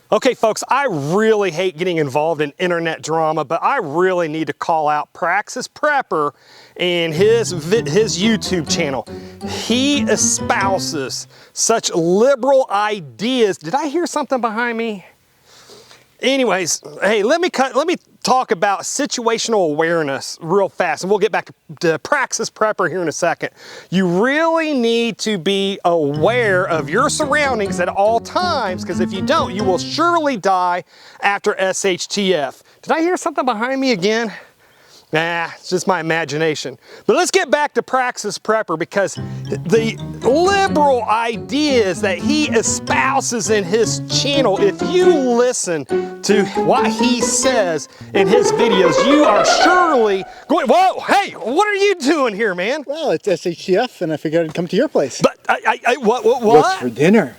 Okay folks, I really hate getting involved in internet drama, but I really need to call out Praxis Prepper and his YouTube channel. He espouses such liberal ideas. Did I hear something behind me? Anyways, hey, let me talk about situational awareness real fast, and we'll get back to Praxis Prepper here in a second. You really need to be aware of your surroundings at all times, because if you don't, you will surely die after SHTF. Did I hear something behind me again? Nah, it's just my imagination. But let's get back to Praxis Prepper, because the liberal ideas that he espouses in his channel, if you listen to what he says in his videos, you are surely going, whoa, hey, what are you doing here, man? Well, it's SHTF, and I figured I'd come to your place. But, what? What's for dinner?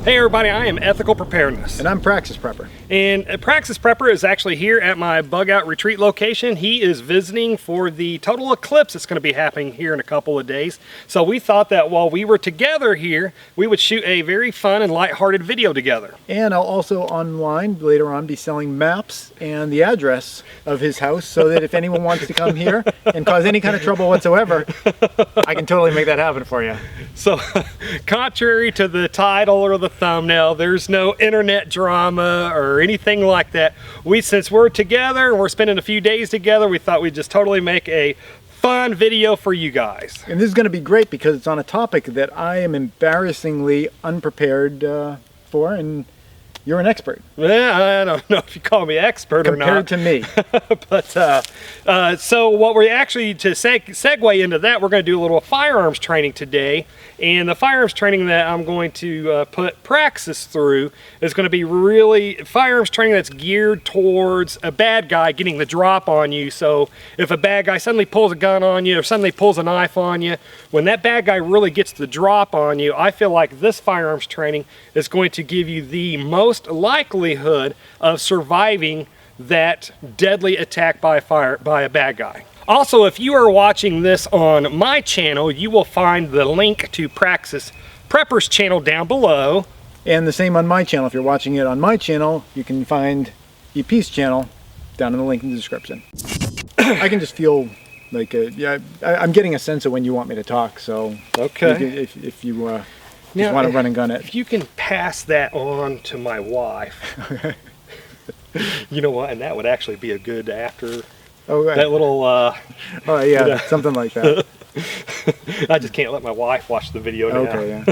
Hey everybody, I am Ethical Preparedness. And I'm Praxis Prepper. And Praxis Prepper is actually here at my bug out retreat location. He is visiting for the total eclipse that's going to be happening here in a couple of days. So we thought that while we were together here, we would shoot a very fun and lighthearted video together. And I'll also online later on be selling maps and the address of his house, so that if anyone wants to come here and cause any kind of trouble whatsoever, I can totally make that happen for you. So contrary to the title or the thumbnail, there's no internet drama or anything like that. Since we're together and we're spending a few days together, we thought we'd just totally make a fun video for you guys. And this is going to be great because it's on a topic that I am embarrassingly unprepared for, and you're an expert. Yeah, I don't know if you call me expert or not. Compared to me. But so what we're actually, to segue into that, we're going to do a little firearms training today. And the firearms training that I'm going to put Praxis through is going to be really firearms training that's geared towards a bad guy getting the drop on you. So if a bad guy suddenly pulls a gun on you or suddenly pulls a knife on you, when that bad guy really gets the drop on you, I feel like this firearms training is going to give you the most likelihood of surviving that deadly attack by a bad guy. Also, if you are watching this on my channel, you will find the link to Praxis Prepper's channel down below. And the same on my channel. If you're watching it on my channel, you can find EP's channel down in the link in the description. I can just feel like, I'm getting a sense of when you want me to talk, so okay. If you want to run and gun it. If you can pass that on to my wife, you know what, and that would actually be a good after. Oh, right. That little, oh yeah, you know. Something like that. I just can't let my wife watch the video now. Okay, yeah.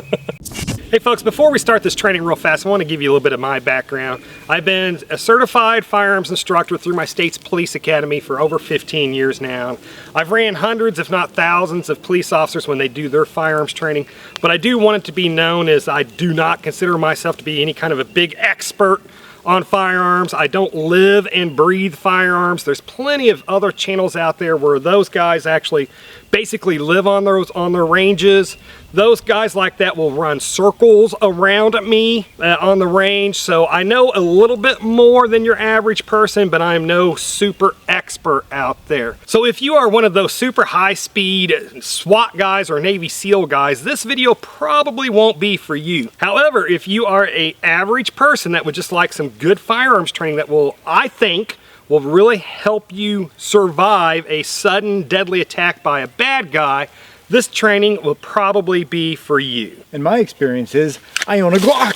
Hey folks, before we start this training real fast, I want to give you a little bit of my background. I've been a certified firearms instructor through my state's police academy for over 15 years now. I've ran hundreds, if not thousands, of police officers when they do their firearms training, but I do want it to be known as I do not consider myself to be any kind of a big expert on firearms. I don't live and breathe firearms. There's plenty of other channels out there where those guys actually basically live on their ranges. Those guys like that will run circles around me on the range. So I know a little bit more than your average person, but I'm no super expert out there. So if you are one of those super high speed SWAT guys or Navy SEAL guys, this video probably won't be for you. However, if you are an average person that would just like some good firearms training that will, I think, will really help you survive a sudden deadly attack by a bad guy, this training will probably be for you. And my experience is, I own a Glock.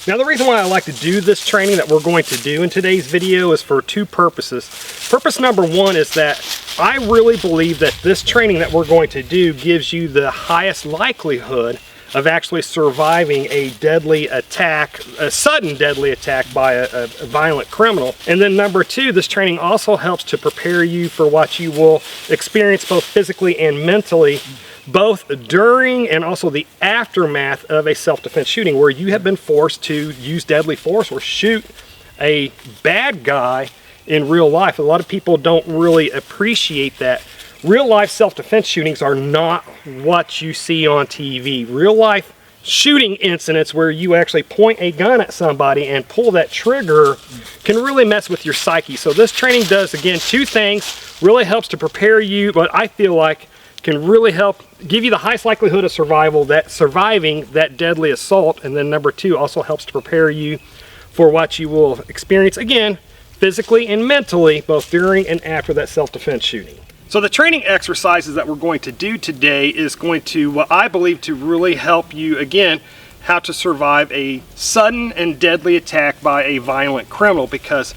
Now the reason why I like to do this training that we're going to do in today's video is for two purposes. Purpose number one is that I really believe that this training that we're going to do gives you the highest likelihood of actually surviving a deadly attack, a sudden deadly attack by a violent criminal. And then number two, this training also helps to prepare you for what you will experience both physically and mentally, both during and also the aftermath of a self-defense shooting, where you have been forced to use deadly force or shoot a bad guy in real life. A lot of people don't really appreciate that. Real life self-defense shootings are not what you see on TV. Real life shooting incidents where you actually point a gun at somebody and pull that trigger can really mess with your psyche. So this training does, again, two things. Really helps to prepare you, but I feel like can really help give you the highest likelihood of surviving that deadly assault. And then number two, also helps to prepare you for what you will experience, again, physically and mentally, both during and after that self-defense shooting. So the training exercises that we're going to do today is going to, what I believe, to really help you, again, how to survive a sudden and deadly attack by a violent criminal. Because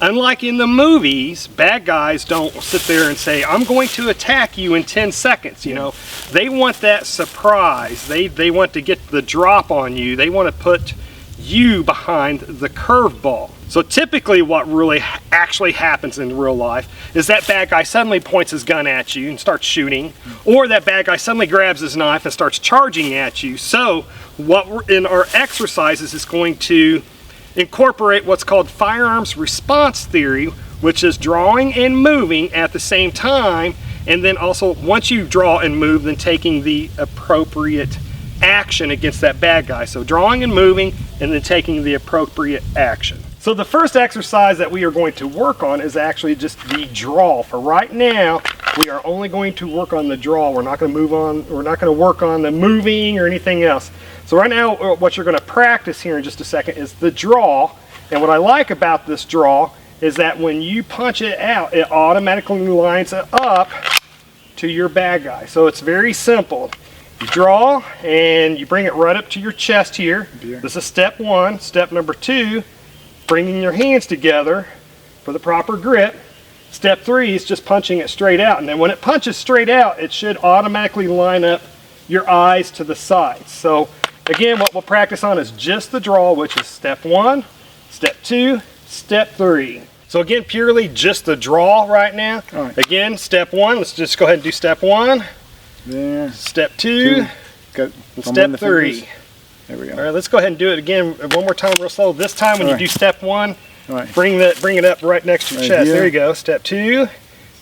unlike in the movies, bad guys don't sit there and say, I'm going to attack you in 10 seconds. You know, they want that surprise. They want to get the drop on you. They want to put you behind the curveball. So typically what really actually happens in real life is that bad guy suddenly points his gun at you and starts shooting, or that bad guy suddenly grabs his knife and starts charging at you. So what we're in our exercises is going to incorporate what's called firearms response theory, which is drawing and moving at the same time, and then also once you draw and move, then taking the appropriate action against that bad guy. So drawing and moving and then taking the appropriate action. So the first exercise that we are going to work on is actually just the draw. For right now, we are only going to work on the draw. We're not going to move on, we're not going to work on the moving or anything else. So right now, what you're going to practice here in just a second is the draw. And what I like about this draw is that when you punch it out, it automatically lines it up to your bad guy. So it's very simple. You draw and you bring it right up to your chest here. This is step one. Step number two, bringing your hands together for the proper grip. Step three is just punching it straight out. And then when it punches straight out, it should automatically line up your eyes to the sides. So again, what we'll practice on is just the draw, which is step one, step two, step three. So again, purely just the draw right now. Right. Again, step one, let's just go ahead and do step one. There. Step two. And step three. Fingers. There we go. All right, let's go ahead and do it again one more time real slow. This time when you do step one, bring it up right next to your chest. Here. There you go. Step two,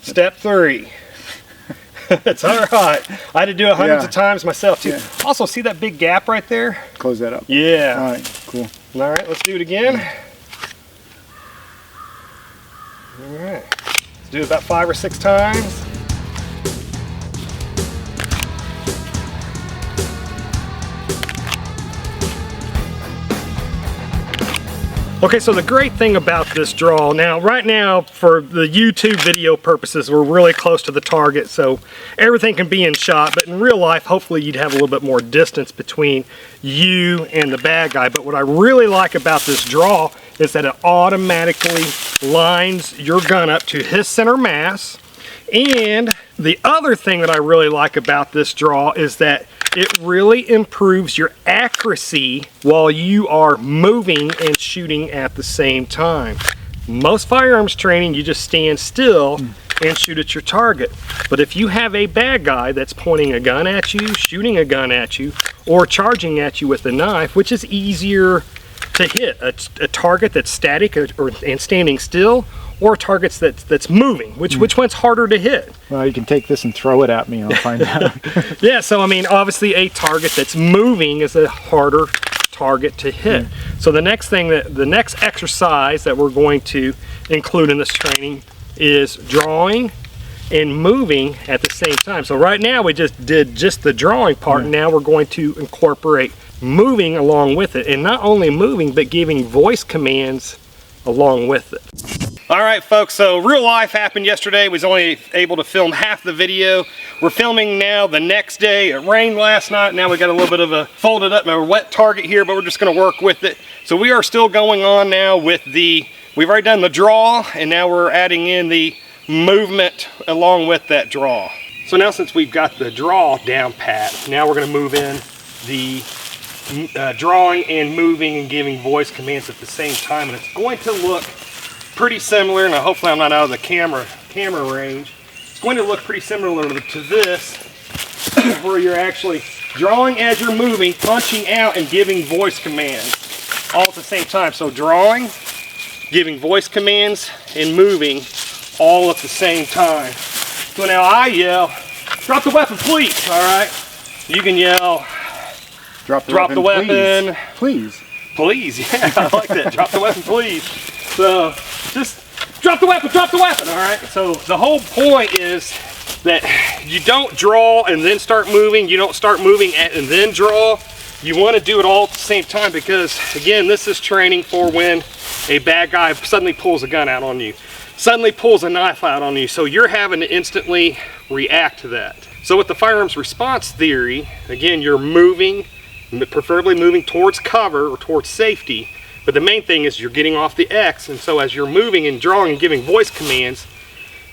step three. It's all right. I had to do it hundreds of times myself too. Yeah. Also, see that big gap right there? Close that up. Yeah. All right, cool. All right, let's do it again. All right. Let's do it about 5 or 6 times. Okay, so the great thing about this draw, now right now for the YouTube video purposes, we're really close to the target, so everything can be in shot, but in real life, hopefully you'd have a little bit more distance between you and the bad guy. But what I really like about this draw is that it automatically lines your gun up to his center mass. And the other thing that I really like about this draw is that it really improves your accuracy while you are moving and shooting at the same time. Most firearms training, you just stand still and shoot at your target. But if you have a bad guy that's pointing a gun at you, shooting a gun at you, or charging at you with a knife, which is easier to hit, a target that's static and standing still, or targets that's moving, which one's harder to hit? Well, you can take this and throw it at me and I'll find out. Yeah, so I mean, obviously a target that's moving is a harder target to hit. So the next exercise that we're going to include in this training is drawing and moving at the same time. So right now we just did just the drawing part, and now we're going to incorporate moving along with it, and not only moving but giving voice commands along with it. All right, folks, so real life happened yesterday. Was only able to film half the video. We're filming now the next day. It rained last night. Now we got a little bit of a folded up and a wet target here, but we're just gonna work with it. So we are still going on now with we've already done the draw, and now we're adding in the movement along with that draw. So now since we've got the draw down pat, now we're gonna move in the drawing and moving and giving voice commands at the same time, and it's going to look pretty similar, and hopefully I'm not out of the camera range. It's going to look pretty similar to this, where you're actually drawing as you're moving, punching out, and giving voice commands all at the same time. So drawing, giving voice commands, and moving all at the same time. So now I yell, "Drop the weapon, please!" All right? You can yell, "Drop the weapon, please." Please, yeah, I like that. Drop the weapon, please. So just drop the weapon, all right? So the whole point is that you don't draw and then start moving. You don't start moving and then draw. You want to do it all at the same time because, again, this is training for when a bad guy suddenly pulls a gun out on you, suddenly pulls a knife out on you. So you're having to instantly react to that. So with the firearms response theory, again, you're moving, preferably moving towards cover or towards safety. But the main thing is you're getting off the X, and so as you're moving and drawing and giving voice commands,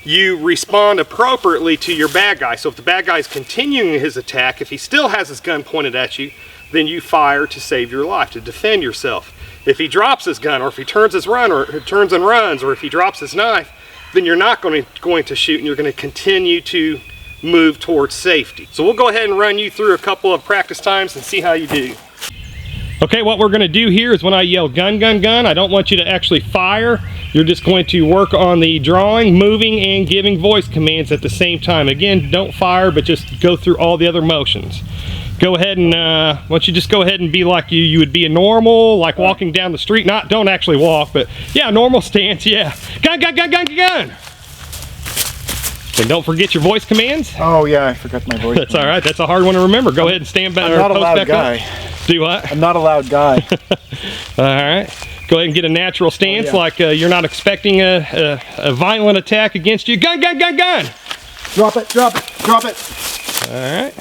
you respond appropriately to your bad guy. So if the bad guy is continuing his attack, if he still has his gun pointed at you, then you fire to save your life, to defend yourself. If he drops his gun, or if he turns and runs, or if he drops his knife, then you're not going to shoot, and you're going to continue to move towards safety. So we'll go ahead and run you through a couple of practice times and see how you do. Okay, what we're gonna do here is when I yell gun, gun, gun, I don't want you to actually fire. You're just going to work on the drawing, moving, and giving voice commands at the same time. Again, don't fire, but just go through all the other motions. Go ahead and, why don't you just go ahead and be like you would be a normal, like walking down the street. Don't actually walk, but yeah, normal stance, yeah. Gun, gun, gun, gun, gun. And don't forget your voice commands. Oh yeah, I forgot my voice. That's all right. That's a hard one to remember. Go ahead and stand back. I'm not a loud guy. Up. Do what? I'm not a loud guy. All right. Go ahead and get a natural stance, like you're not expecting a violent attack against you. Gun, gun, gun, gun. Drop it, drop it, drop it. All right.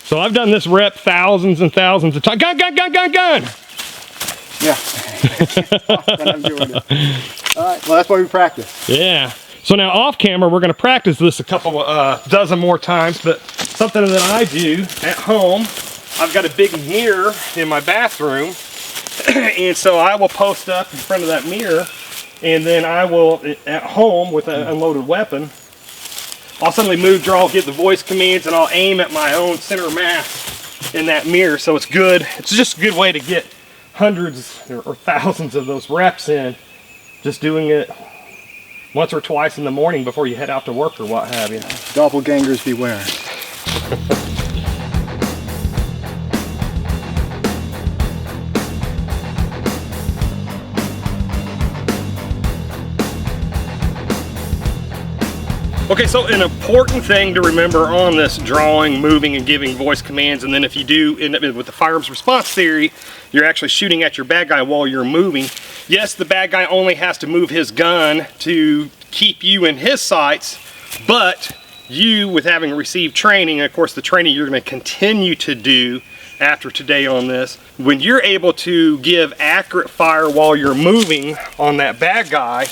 So I've done this rep thousands and thousands of times. Gun, gun, gun, gun, gun. Yeah. I'm doing it. All right. Well, that's why we practice. Yeah. So now off camera, we're going to practice this a couple, dozen more times, but something that I do at home, I've got a big mirror in my bathroom, and so I will post up in front of that mirror, and then I will, at home with an unloaded weapon, I'll suddenly move, draw, get the voice commands, and I'll aim at my own center mass in that mirror. So it's good. It's just a good way to get hundreds or thousands of those reps in, just doing it once or twice in the morning before you head out to work or what have you. Doppelgangers beware. Okay, so an important thing to remember on this drawing, moving, and giving voice commands, and then if you do end up with the firearms response theory, you're actually shooting at your bad guy while you're moving. Yes, the bad guy only has to move his gun to keep you in his sights, but you, with having received training, and of course the training you're going to continue to do after today on this, when you're able to give accurate fire while you're moving on that bad guy,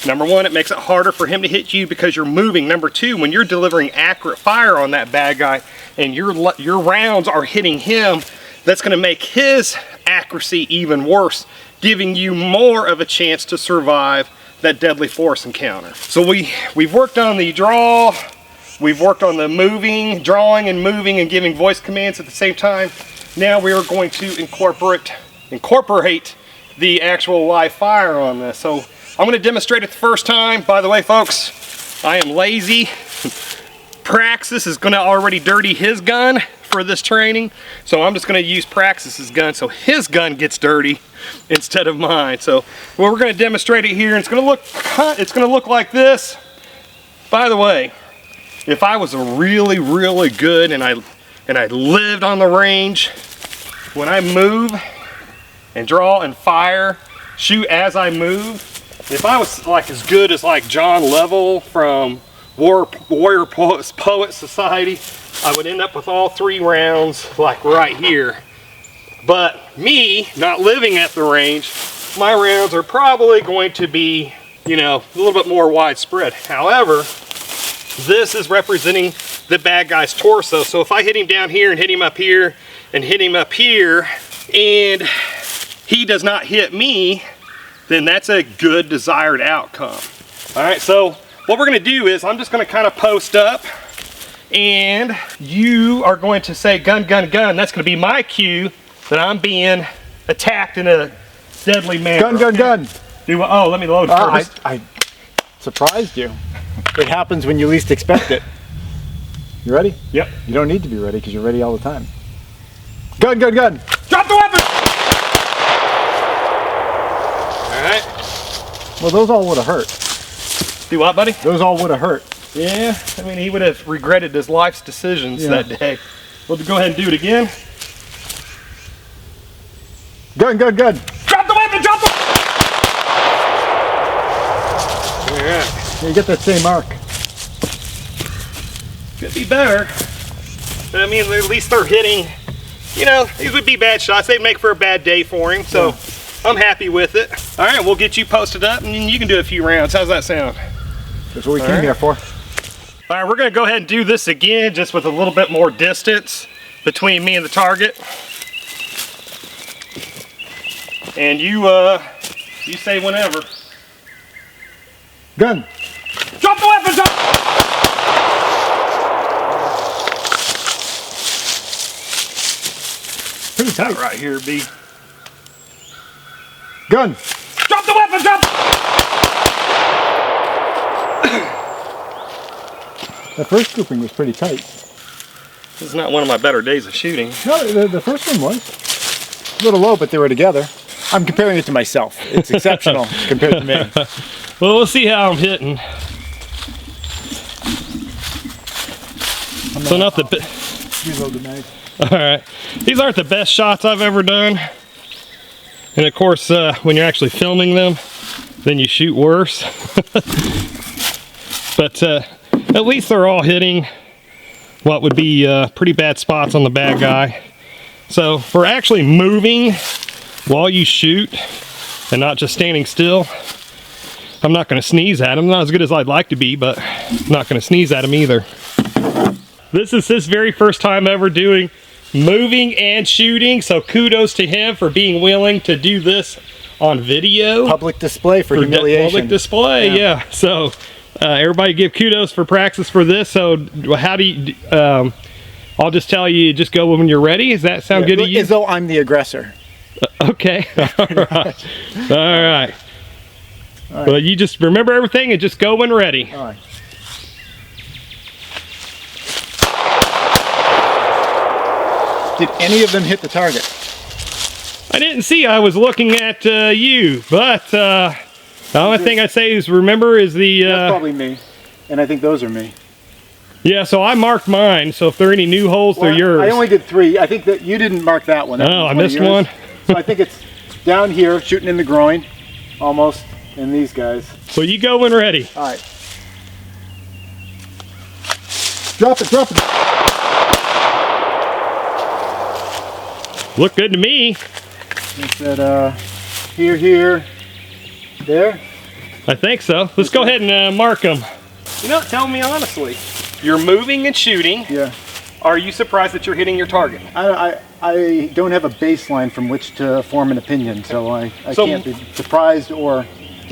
number one, it makes it harder for him to hit you because you're moving. Number two, when you're delivering accurate fire on that bad guy and your rounds are hitting him, that's going to make his accuracy even worse, giving you more of a chance to survive that deadly force encounter. So we've worked on the draw, we've worked on the moving, drawing and moving and giving voice commands at the same time. Now we are going to incorporate the actual live fire on this. So I'm going to demonstrate it the first time. By the way, folks, I am lazy. Praxis is going to already dirty his gun for this training, so I'm just going to use Praxis's gun so his gun gets dirty instead of mine. So well, we're going to demonstrate it here, and it's going to look like this. By the way, if I was a really, really good and I lived on the range, when I move and draw and fire, shoot as I move, if I was like as good as like John Level from Warrior Poet Society, I would end up with all 3 rounds like right here. But me, not living at the range, my rounds are probably going to be, you know, a little bit more widespread. However, this is representing the bad guy's torso. So if I hit him down here and hit him up here and hit him up here, and he does not hit me, then that's a good desired outcome. All right, so what we're gonna do is I'm just gonna kind of post up, and you are going to say gun, gun, gun. That's gonna be my cue that I'm being attacked in a deadly manner. Gun, gun, gun. Oh, let me load first. I surprised you. It happens when you least expect it. You ready? Yep. You don't need to be ready because you're ready all the time. Gun, gun, gun. Drop the weapon! All right. Well, those all would have hurt. Do what, buddy? Those all would have hurt. Yeah, I mean, he would have regretted his life's decisions that day. We'll go ahead and do it again. Good, good, good. Drop the weapon, drop the... All right. You get that same mark. Could be better. I mean, at least they're hitting, you know, these would be bad shots. They'd make for a bad day for him, so I'm happy with it. All right, we'll get you posted up and you can do a few rounds. How's that sound? That's what we came here for. All right, we're gonna go ahead and do this again, just with a little bit more distance between me and the target. And you say whenever. Gun. Drop the weapon, drop! Pretty tight. Right here, B. Gun. Drop the weapon, drop! The first grouping was pretty tight. This is not one of my better days of shooting. No, the first one was. A little low, but they were together. I'm comparing it to myself. It's exceptional compared to me. Well, we'll see how I'm hitting. So not the... Reload the mag. All right. These aren't the best shots I've ever done. And of course, when you're actually filming them, then you shoot worse. But at least they're all hitting what would be pretty bad spots on the bad guy. So for actually moving while you shoot and not just standing still, I'm not going to sneeze at him. Not as good as I'd like to be, but I'm not going to sneeze at him either. This is his very first time ever doing moving and shooting, so kudos to him for being willing to do this on video. Public display for humiliation. Public display, yeah. So everybody give kudos for Praxis for this. So how do you, I'll just tell you, just go when you're ready. Does that sound good to you? As though I'm the aggressor. Okay, all right. All right. Well, you just remember everything and just go when ready. All right. Did any of them hit the target? I didn't see. I was looking at you, but the only thing I'd say is remember is the... That's probably me, and I think those are me. Yeah, so I marked mine, so if there are any new holes, they're yours. I only did 3. I think that you didn't mark that one. Oh, I missed one. So I think it's down here, shooting in the groin, almost, and these guys. So you go when ready. All right. Drop it, drop it. Look good to me. It's at here, there. I think so. Let's go ahead and mark them. You know, tell me honestly, you're moving and shooting. Yeah. Are you surprised that you're hitting your target? I don't have a baseline from which to form an opinion, so I can't be surprised or...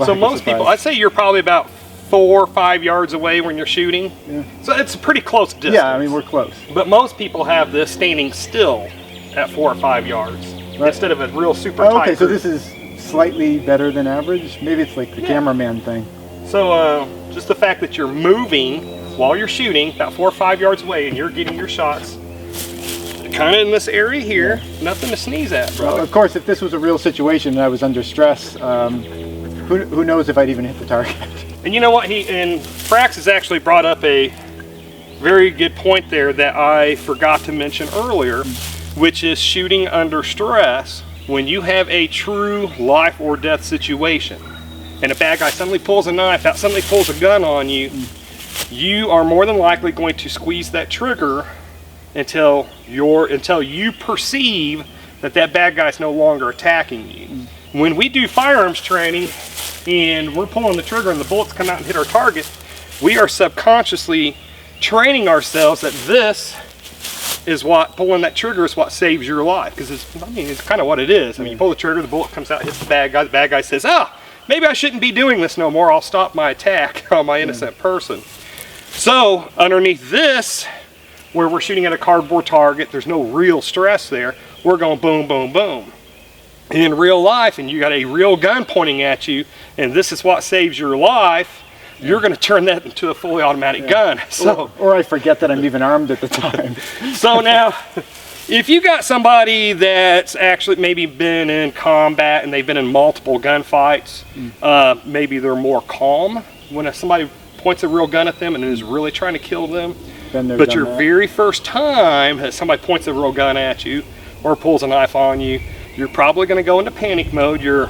So most people, I'd say you're probably about 4 or 5 yards away when you're shooting. Yeah. So it's a pretty close distance. Yeah, I mean, we're close. But most people have this standing still at 4 or 5 yards instead of a real super tight okay, so group. this is slightly better than average. Maybe it's like the cameraman thing. So just the fact that you're moving while you're shooting about 4 or 5 yards away and you're getting your shots kind of in this area here, nothing to sneeze at, brother. Well, of course, if this was a real situation and I was under stress, who knows if I'd even hit the target. And you know what, Praxis actually brought up a very good point there that I forgot to mention earlier, which is shooting under stress. When you have a true life or death situation and a bad guy suddenly pulls a knife out, suddenly pulls a gun on you, you are more than likely going to squeeze that trigger until you perceive that that bad guy's no longer attacking you. When we do firearms training and we're pulling the trigger and the bullets come out and hit our target, we are subconsciously training ourselves that this is what, pulling that trigger is what saves your life. Because it's kind of what it is. I mean, you pull the trigger, the bullet comes out, hits the bad guy says, maybe I shouldn't be doing this no more. I'll stop my attack on my innocent person. So underneath this, where we're shooting at a cardboard target, there's no real stress there. We're going boom, boom, boom. In real life, and you got a real gun pointing at you, and this is what saves your life, you're going to turn that into a fully automatic gun. So, or I forget that I'm even armed at the time. So now, if you got somebody that's actually maybe been in combat and they've been in multiple gunfights, maybe they're more calm when somebody points a real gun at them and is really trying to kill them. But your very first time that somebody points a real gun at you or pulls a knife on you, you're probably going to go into panic mode. Your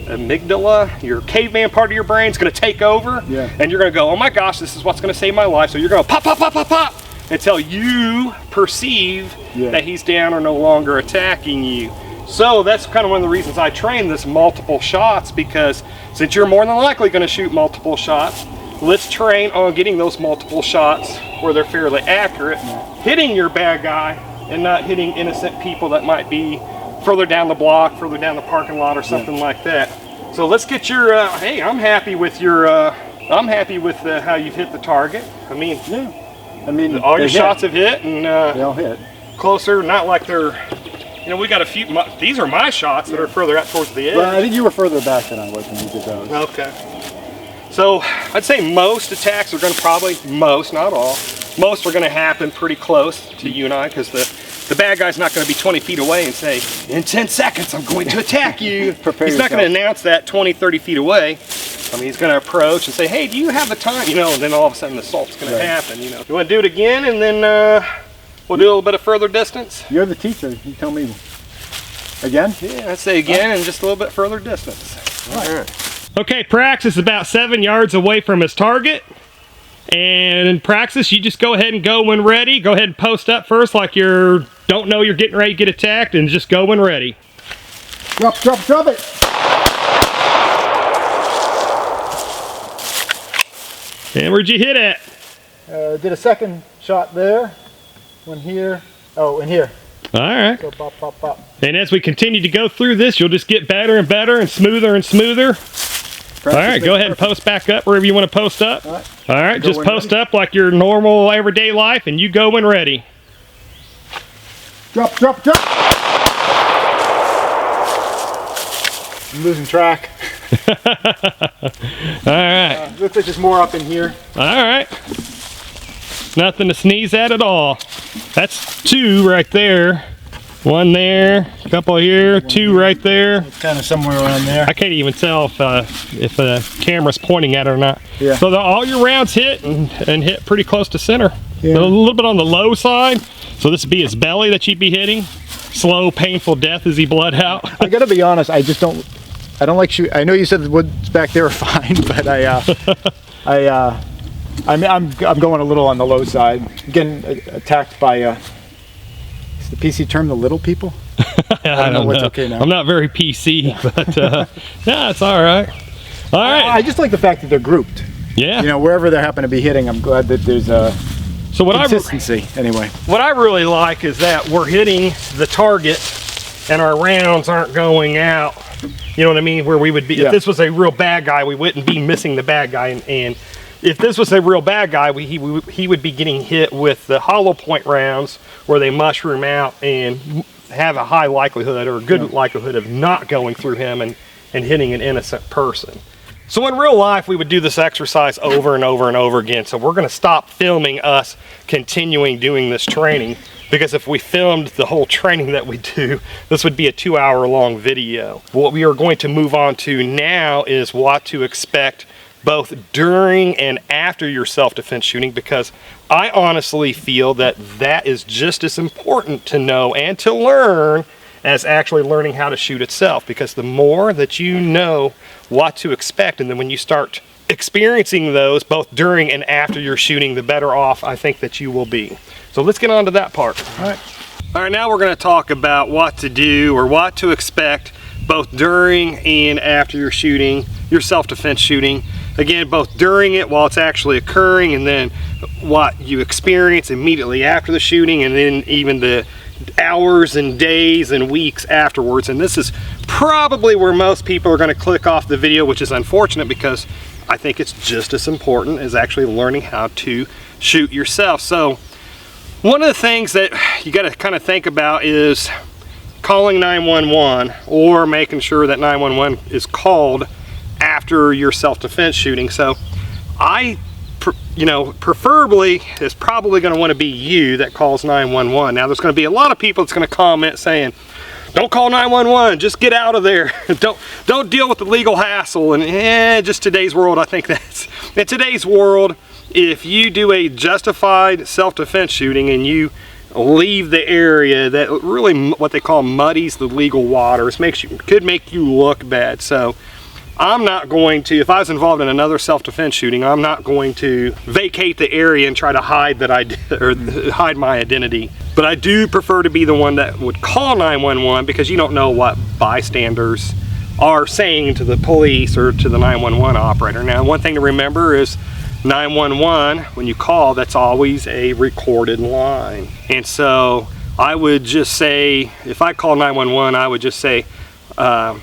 amygdala, your caveman part of your brain is going to take over, and you're going to go, oh my gosh, this is what's going to save my life. So you're going to pop, pop, pop, pop, pop, until you perceive that he's down or no longer attacking you. So that's kind of one of the reasons I train this multiple shots, because since you're more than likely going to shoot multiple shots, let's train on getting those multiple shots where they're fairly accurate, hitting your bad guy and not hitting innocent people that might be further down the block, further down the parking lot or something like that. So let's get your, hey, I'm happy with your, how you've hit the target. I mean, all your shots have hit, and they all hit. Closer, not like they're, you know, we got a few, these are my shots that are further out towards the edge. Well, I think you were further back than I was when you did those. Okay. So I'd say most attacks are going to probably, most, not all, most are going to happen pretty close to you and I, because the bad guy's not going to be 20 feet away and say, in 10 seconds, I'm going to attack you. He's not going to announce that 20, 30 feet away. I mean, he's going to approach and say, hey, do you have the time? You know, and then all of a sudden the assault's going to happen, you know. You want to do it again, and then we'll do a little bit of further distance? You're the teacher. You tell me. Again? Yeah, I'd say again and just a little bit further distance. All right. Okay, Praxis is about 7 yards away from his target. And in Praxis, you just go ahead and go when ready. Go ahead and post up first like you don't know you're getting ready to get attacked, and just go when ready. Drop it! And where'd you hit at? Did a second shot there. One here. Oh, and here. All right. Go pop, pop, pop. And as we continue to go through this, you'll just get better and better and smoother and smoother. All right, go ahead and post back up wherever you want to post up. All right, just post up like your normal everyday life, and you go when ready. Drop! I'm losing track. All right. Looks like there's more up in here. All right. Nothing to sneeze at all. That's 2 right there. 1 there, a couple here, 2 right there. It's kind of somewhere around there. I can't even tell if the camera's pointing at it or not. Yeah. So all your rounds hit and hit pretty close to center. Yeah. A little bit on the low side. So this would be his belly that you'd be hitting. Slow, painful death as he bled out. I gotta be honest, I don't like shooting. I know you said the woods back there are fine, but I'm going a little on the low side. Getting attacked by is the PC term the little people? I don't know what's okay now. I'm not very PC, but yeah, it's all right. All right. I just like the fact that they're grouped. Yeah. You know, wherever they happen to be hitting, I'm glad that there's a consistency. Anyway, what I really like is that we're hitting the target, and our rounds aren't going out. You know what I mean? Where we would be, if this was a real bad guy, we wouldn't be missing the bad guy, and if this was a real bad guy, he would be getting hit with the hollow point rounds where they mushroom out and have a high likelihood or a good likelihood of not going through him and hitting an innocent person. So in real life, we would do this exercise over and over and over again. So we're going to stop filming us continuing doing this training, because if we filmed the whole training that we do, this would be a 2-hour-long video. What we are going to move on to now is what to expect both during and after your self-defense shooting, because I honestly feel that that is just as important to know and to learn as actually learning how to shoot itself, because the more that you know what to expect, and then when you start experiencing those both during and after your shooting, the better off I think that you will be. So let's get on to that part. All right, now we're going to talk about what to do or what to expect both during and after your shooting, your self-defense shooting. Again, both during it while it's actually occurring, and then what you experience immediately after the shooting, and then even the hours and days and weeks afterwards. And this is probably where most people are going to click off the video, which is unfortunate, because I think it's just as important as actually learning how to shoot yourself. So one of the things that you got to kind of think about is calling 911, or making sure that 911 is after your self-defense shooting. So preferably it's probably going to want to be you that calls 911. Now there's going to be a lot of people that's going to comment saying, don't call 911, just get out of there. don't deal with the legal hassle. And just today's world, I think that's, in today's world, if you do a justified self-defense shooting and you leave the area, that really what they call muddies the legal waters, could make you look bad. So I'm not going to, if I was involved in another self-defense shooting, I'm not going to vacate the area and try to hide that I did, or hide my identity. But I do prefer to be the one that would call 911, because you don't know what bystanders are saying to the police or to the 911 operator. Now, one thing to remember is 911, when you call, that's always a recorded line. And so I would just say, if I call 911, I would just say,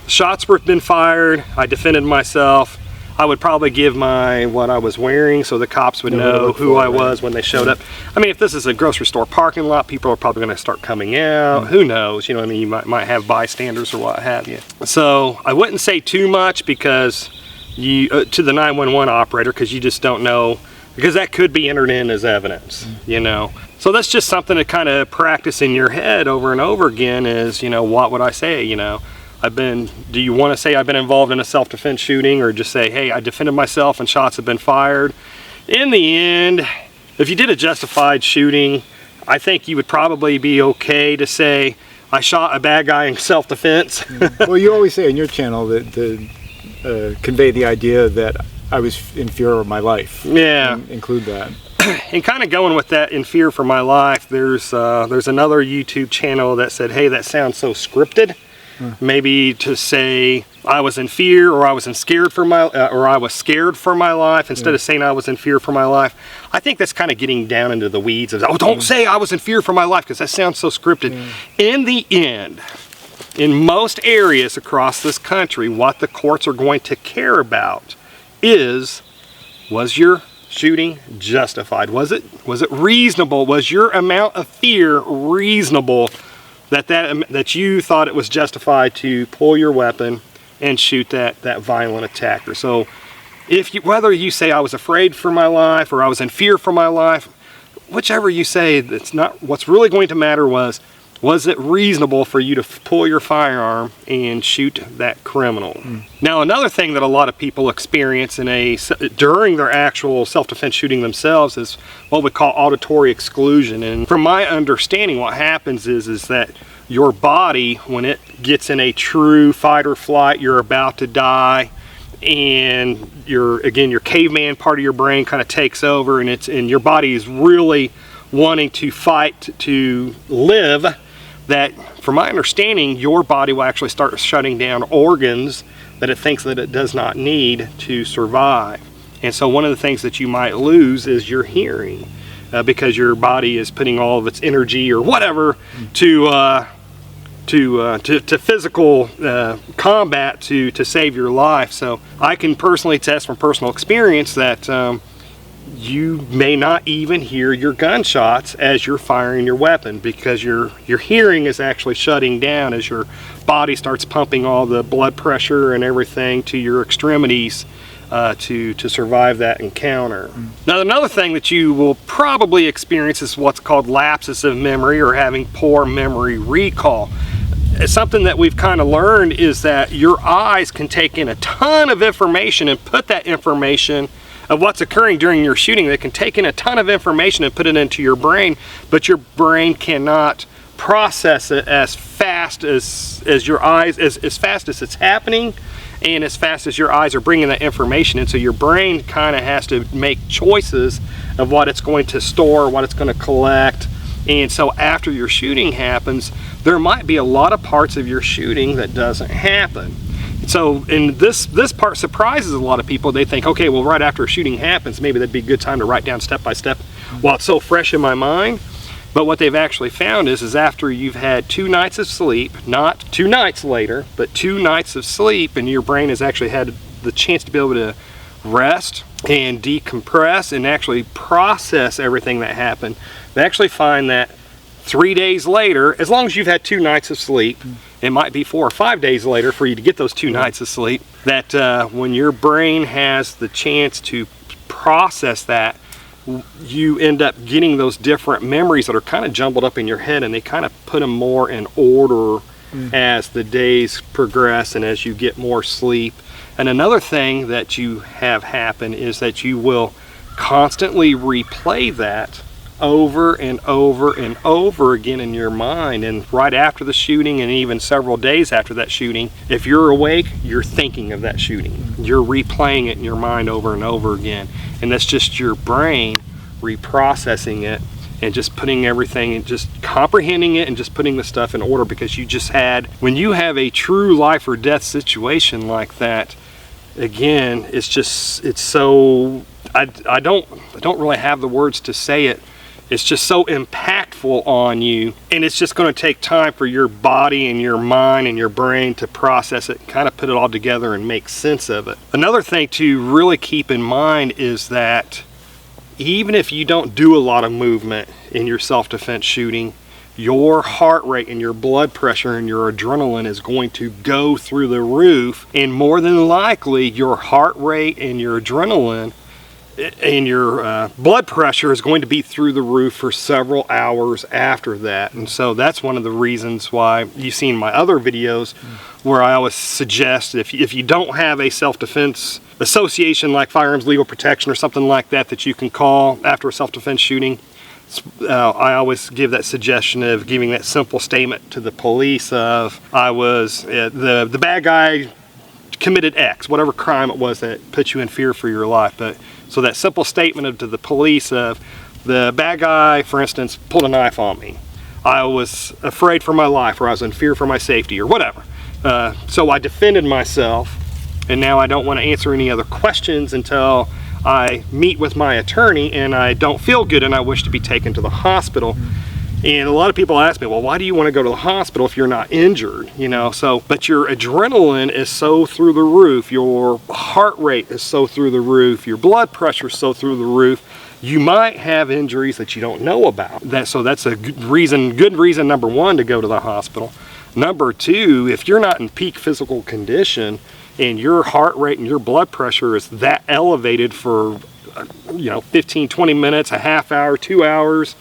shots were been fired, I defended myself. I would probably give what I was wearing so the cops would know who I was when they showed up. I mean, if this is a grocery store parking lot, people are probably going to start coming out. Who knows? You know what I mean? You might have bystanders or what have you. So I wouldn't say too much because to the 911 operator, because you just don't know, because that could be entered in as evidence, you know. So that's just something to kind of practice in your head over and over again is, you know, what would I say, you know? Do you want to say I've been involved in a self-defense shooting, or just say, hey, I defended myself and shots have been fired? In the end, if you did a justified shooting, I think you would probably be okay to say, I shot a bad guy in self-defense. Well, you always say on your channel that to convey the idea that I was in fear of my life. Yeah. Include that. And kind of going with that, in fear for my life, there's another YouTube channel that said, hey, that sounds so scripted. Maybe to say I was in fear, or I was scared for my life, instead of saying I was in fear for my life. I think that's kind of getting down into the weeds of, oh, don't say I was in fear for my life, because that sounds so scripted. In the end, in most areas across this country, what the courts are going to care about is, was your shooting justified? Was it reasonable? Was your amount of fear reasonable? That you thought it was justified to pull your weapon and shoot that violent attacker. So whether you say I was afraid for my life or I was in fear for my life, whichever you say, that's not what's really going to matter. Was it reasonable for you to pull your firearm and shoot that criminal? Now, another thing that a lot of people experience during their actual self-defense shooting themselves is what we call auditory exclusion. And from my understanding, what happens is that your body, when it gets in a true fight or flight, you're about to die, and your caveman part of your brain kind of takes over, and your body is really wanting to fight to live. That, from my understanding, your body will actually start shutting down organs that it thinks that it does not need to survive. And so one of the things that you might lose is your hearing, because your body is putting all of its energy or whatever to physical combat to save your life. So I can personally attest from personal experience that you may not even hear your gunshots as you're firing your weapon, because your hearing is actually shutting down as your body starts pumping all the blood pressure and everything to your extremities to survive that encounter. Now, another thing that you will probably experience is what's called lapses of memory, or having poor memory recall. It's something that we've kind of learned is that your eyes can take in a ton of information and put that information of what's occurring during your shooting. They can take in a ton of information and put it into your brain, but your brain cannot process it as fast as your eyes, as fast as it's happening, and as fast as your eyes are bringing that information in. So your brain kind of has to make choices of what it's going to store, what it's going to collect. And so after your shooting happens, there might be a lot of parts of your shooting that doesn't happen. So, and this part surprises a lot of people. They think, okay, well, right after a shooting happens, maybe that'd be a good time to write down step by step while it's so fresh in my mind. But what they've actually found is after you've had 2 nights of sleep, not 2 nights later, but 2 nights of sleep, and your brain has actually had the chance to be able to rest and decompress and actually process everything that happened, they actually find that 3 days later, as long as you've had 2 nights of sleep, it might be 4 or 5 days later for you to get those 2 nights of sleep, that when your brain has the chance to process that, you end up getting those different memories that are kind of jumbled up in your head, and they kind of put them more in order as the days progress and as you get more sleep. And another thing that you have happen is that you will constantly replay that over and over and over again in your mind. And right after the shooting, and even several days after that shooting, if you're awake, you're thinking of that shooting. You're replaying it in your mind over and over again. And that's just your brain reprocessing it and just putting everything and just comprehending it and just putting the stuff in order, because you just had, when you have a true life or death situation like that, again, it's just, it's so, I don't really have the words to say it. It's just so impactful on you, and it's just going to take time for your body and your mind and your brain to process it, kind of put it all together and make sense of it. Another thing to really keep in mind is that even if you don't do a lot of movement in your self-defense shooting, your heart rate and your blood pressure and your adrenaline is going to go through the roof, and more than likely your heart rate and your adrenaline and your blood pressure is going to be through the roof for several hours after that. And so that's one of the reasons why you've seen my other videos where I always suggest if you don't have a self-defense association like Firearms Legal Protection or something like that that you can call after a self-defense shooting, I always give that suggestion of giving that simple statement to the police of, I was, the bad guy committed X, whatever crime it was that put you in fear for your life. But so that simple statement to the police of, the bad guy, for instance, pulled a knife on me. I was afraid for my life, or I was in fear for my safety, or whatever. So I defended myself, and now I don't want to answer any other questions until I meet with my attorney and I don't feel good and I wish to be taken to the hospital. And a lot of people ask me, well, why do you want to go to the hospital if you're not injured? You know, so, but your adrenaline is so through the roof, your heart rate is so through the roof, your blood pressure is so through the roof, you might have injuries that you don't know about. So that's a good reason number one to go to the hospital. Number two, if you're not in peak physical condition and your heart rate and your blood pressure is that elevated for 15, 20 minutes, a half hour, 2 hours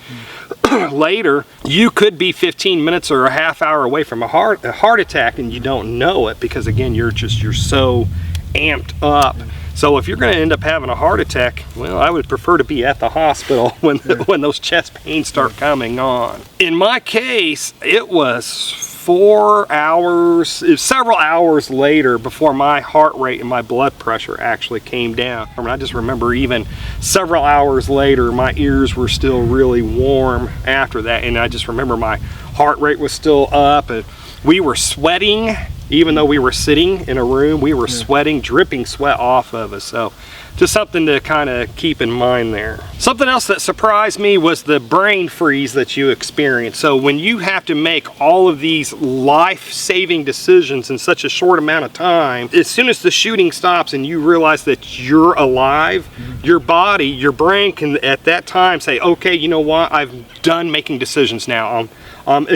later, you could be 15 minutes or a half hour away from a heart attack, and you don't know it because, again, you're so amped up. So if you're going to end up having a heart attack, well, I would prefer to be at the hospital when those chest pains start coming on. In my case, it was 4 hours, several hours later before my heart rate and my blood pressure actually came down. I just remember even several hours later, my ears were still really warm after that, and I just remember my heart rate was still up, and we were sweating. Even though we were sitting in a room, we were sweating, dripping sweat off of us. So just something to kind of keep in mind there. Something else that surprised me was the brain freeze that you experience. So when you have to make all of these life-saving decisions in such a short amount of time, as soon as the shooting stops and you realize that you're alive, your body, your brain can at that time say, okay, you know what, I've done making decisions now. I'm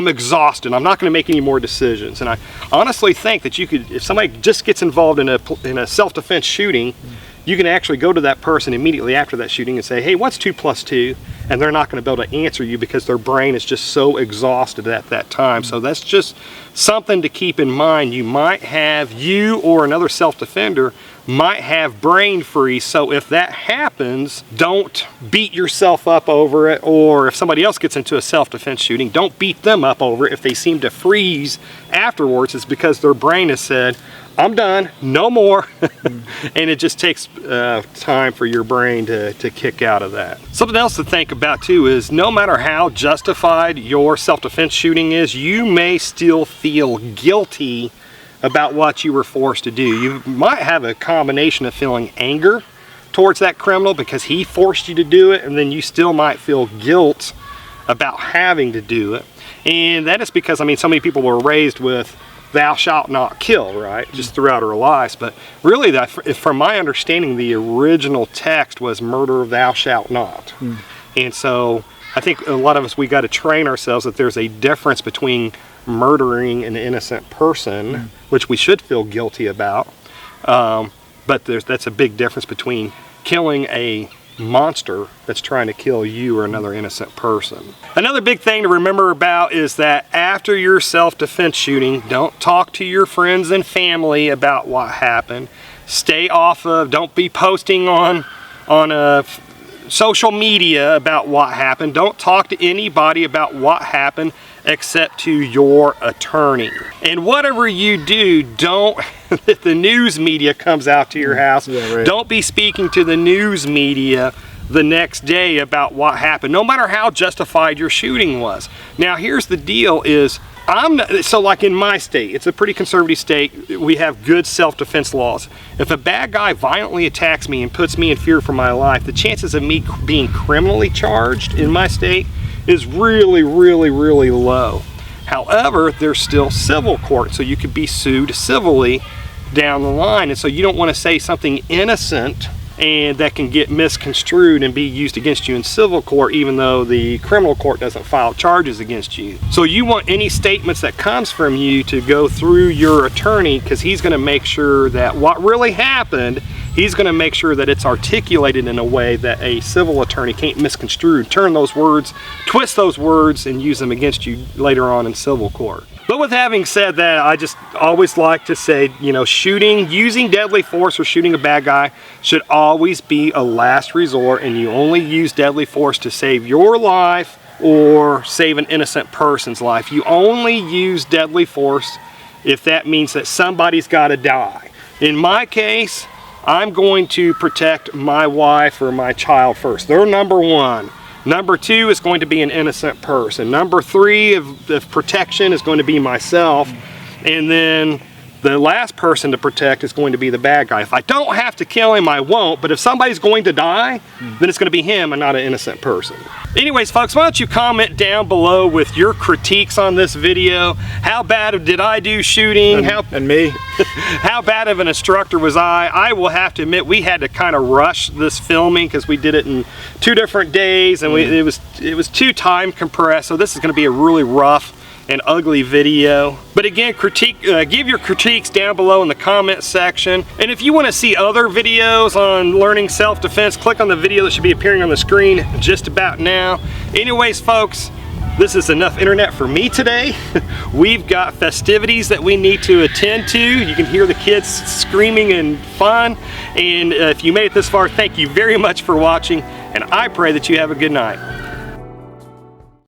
exhausted. I'm not going to make any more decisions. And I honestly think that you could, if somebody just gets involved in a self-defense shooting, you can actually go to that person immediately after that shooting and say, hey, what's 2 + 2? And they're not going to be able to answer you because their brain is just so exhausted at that time. So that's just something to keep in mind. You or another self-defender might have brain freeze. So if that happens, don't beat yourself up over it, or if somebody else gets into a self-defense shooting, don't beat them up over it if they seem to freeze afterwards. It's because their brain has said, I'm done, no more. And it just takes time for your brain to kick out of that. Something else to think about too is no matter how justified your self-defense shooting is, you may still feel guilty about what you were forced to do. You might have a combination of feeling anger towards that criminal because he forced you to do it, and then you still might feel guilt about having to do it. And that is because, I mean, so many people were raised with thou shalt not kill, right? Just throughout our lives. But really, from my understanding, the original text was murder thou shalt not. And so I think a lot of us, we got to train ourselves that there's a difference between murdering an innocent person, which we should feel guilty about, but that's a big difference between killing a monster that's trying to kill you or another innocent person. Another big thing to remember about is that after your self-defense shooting, don't talk to your friends and family about what happened. Stay off of, don't be posting on social media about what happened. Don't talk to anybody about what happened except to your attorney. And whatever you do, don't, if the news media comes out to your house, don't be speaking to the news media the next day about what happened, no matter how justified your shooting was. Now here's the deal is, so like in my state, it's a pretty conservative state, we have good self-defense laws. If a bad guy violently attacks me and puts me in fear for my life, the chances of me being criminally charged in my state is really, really, really low. However, there's still civil court, so you could be sued civilly down the line, and so you don't want to say something innocent and that can get misconstrued and be used against you in civil court, even though the criminal court doesn't file charges against you. So you want any statements that comes from you to go through your attorney, because he's going to make sure that what really happened, he's going to make sure that it's articulated in a way that a civil attorney can't misconstrue, turn those words, twist those words, and use them against you later on in civil court. But with having said that, I just always like to say, you know, using deadly force or shooting a bad guy should always be a last resort, and you only use deadly force to save your life or save an innocent person's life. You only use deadly force if that means that somebody's got to die. In my case, I'm going to protect my wife or my child first. They're number one. Number two is going to be an innocent person. Number three of protection is going to be myself. And then the last person to protect is going to be the bad guy. If I don't have to kill him, I won't. But if somebody's going to die, then it's going to be him and not an innocent person. Anyways, folks, why don't you comment down below with your critiques on this video. How bad did I do shooting? And me. How bad of an instructor was I? I will have to admit we had to kind of rush this filming because we did it in 2 different days, and it was too time compressed. So this is going to be a really rough and ugly video. But again, give your critiques down below in the comment section. And if you want to see other videos on learning self-defense, click on the video that should be appearing on the screen just about now. Anyways, folks, this is enough internet for me today. We've got festivities that we need to attend to. You can hear the kids screaming and fun. And if you made it this far, thank you very much for watching, and I pray that you have a good night.